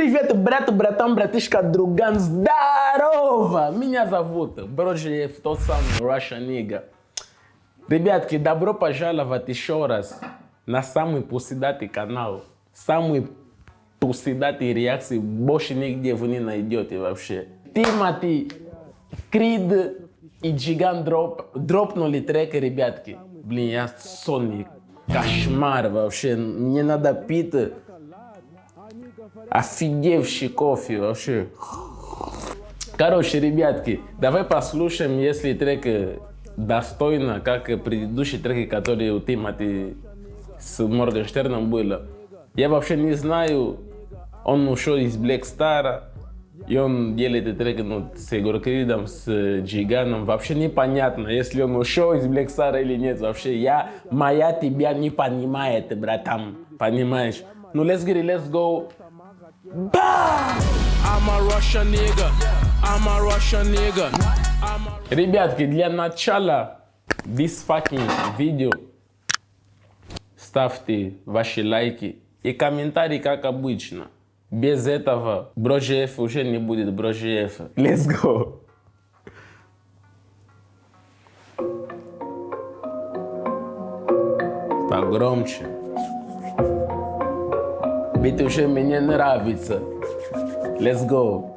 Привет, брат, братан, братишка, друган, здорово! Меня зовут Брожиев, тот самый Russian Nigga. Ребятки, добро пожаловать еще раз на самый пуседатый канал. Самый пуседатый реакции больше нигде вы не найдете вообще. Тимати, Крид и Джиган дропнули треки, ребятки. Блин, я сонный. Кошмар вообще. Мне надо пить офигевший кофе вообще. Короче, ребятки, давай послушаем, если трек достойно, как и предыдущие треки, которые у Тимати с Моргенштерном было. Я вообще не знаю, он ушел из Black Star, и он делает треки с Егор Кридом, с Джиганом. Вообще непонятно, если он ушел из Black Star или нет. Вообще, моя тебя не понимает, братан. Понимаешь? Ну, let's get it, let's go. I'm a Russian nigga. I'm a Russian nigga. Ребятки, для начала this fucking видео ставьте ваши лайки и комментарии, как обычно. Без этого Брожиев уже не будет Брожиев. Let's go. Погромче. Бит уже мне нравится. Let's go.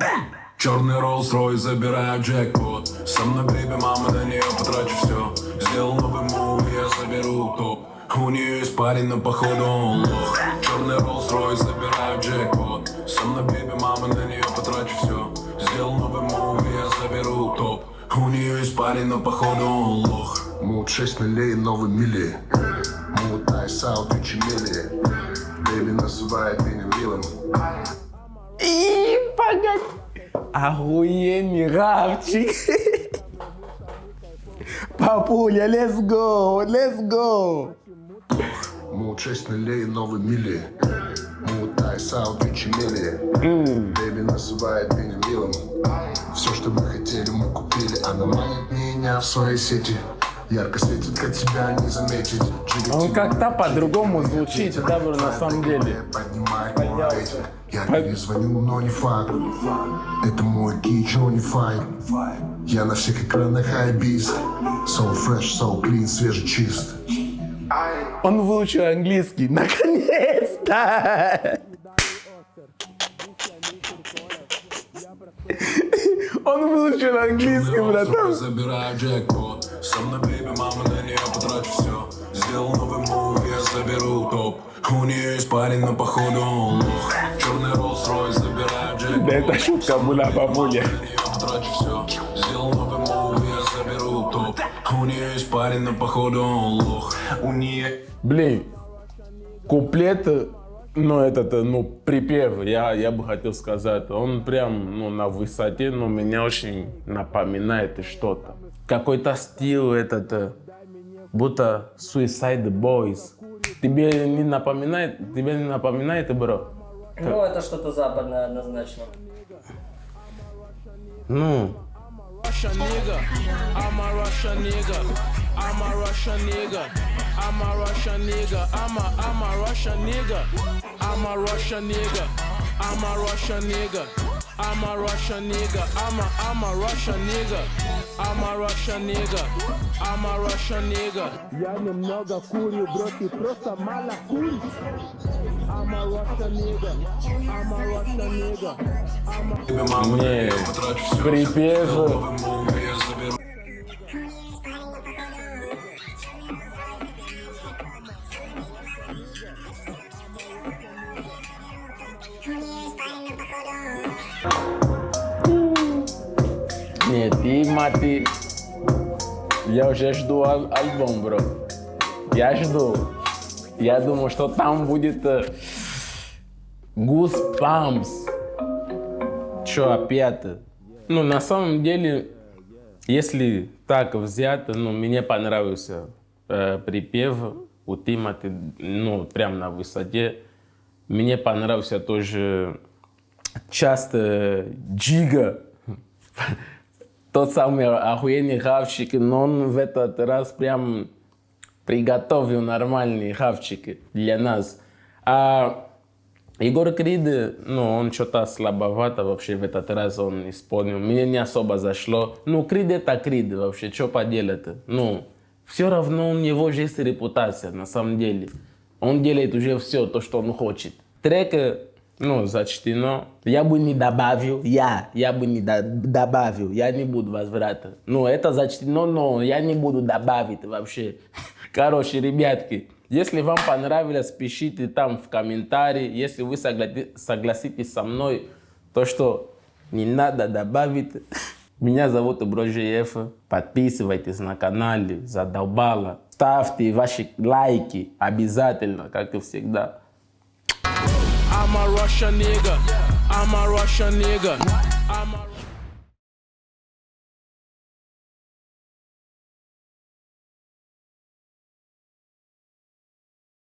Черный Rolls-Royce, забираю джекпот. Со мной бейби, мама, на нее потрачу все. Сделал новый мув, я заберу топ. У нее есть парень, но походу он лох. Черный Rolls-Royce, забираю джекпот. Со мной бейби, мама, на нее потрачу все. Сделал новый мув, я заберу топ. У нее есть парень, но походу он лох. Мут 6 нулей, новый мили. Мут айс аут, учимели. Бейби называет меня милым. И погоди. Охуенный равчик. Папуля, let's go, let's go. Мут 6 нулей, новый мили. Мут айс аут, учимели. Бейби называет меня милым. Все, что мы хотели, мы купили. Она манит меня в своей сети. Ярко светит, как тебя не заметить. Он как-то по-другому звучит, да, на самом деле. Поднялся. Я перезвоню, но не факт. Это мой кичо, не файт. Я на всех экранах хайбист. So fresh, so clean, свежий, чист. Он выучил английский, наконец-то! Он выучил английский, братан. Забираю джекпот. Со мной бейби, мама, на нее потрачу все. Сделал новый мув, я заберу топ. У нее есть парень, но походу он лох. Черный Rolls-Royce, забираю джекпот. Да это шутка была, бабуля. На нее потрачу все. Сделал новый мув, я заберу топ. У нее есть парень, но походу он лох. У нее... Блин, куплет, припев, я бы хотел сказать, он прям, на высоте, но меня очень напоминает что-то. Какой-то стиль будто Suicide Boys. Тебе не напоминает, бро? Ну, это что-то западное однозначно. Ну. Russian nigga. I'm a Russian nigga. I'm a Russian nigga. I'm a Russian nigga. I'm a Russian nigga. I'm a Russian nigga. I'm a Russian nigga. I'm a Russian nigga. I'm a Russian nigga. I'm a Russian nigga. I'm a Russian nigga. Я немного курю, бро, ты просто мало куришь. I'm a Russian nigga. I'm a Russian nigga. Не, припев. Нет, Тимати. Я уже жду альбом, бро. Я жду. Я думаю, что там будет Goosebumps. Чё опять? На самом деле, если так взять, мне понравился припев у Тимати, прям на высоте. Мне понравился тоже часто Джига. Тот самый охуенный хавчик, но он в этот раз прям приготовил нормальные хавчики для нас. А Егор Крид, ну, он что-то слабовато вообще в этот раз он исполнил. Мне не особо зашло. Ну, Крид это Крид вообще, что поделать-то? Ну, все равно у него же есть репутация, на самом деле. Он делает уже все, то, что он хочет. Трек, ну, зачтено. Я бы не добавил, я бы не добавил, я не буду возврата. Ну, это зачтено, но я не буду добавить вообще. Короче, ребятки, если вам понравилось, пишите там в комментарии. Если вы согласитесь со мной, то что не надо добавить. Меня зовут Брожиев. Подписывайтесь на канал, задолбало. Ставьте ваши лайки обязательно, как и всегда. I'm a Russian nigga. I'm a Russian nigga.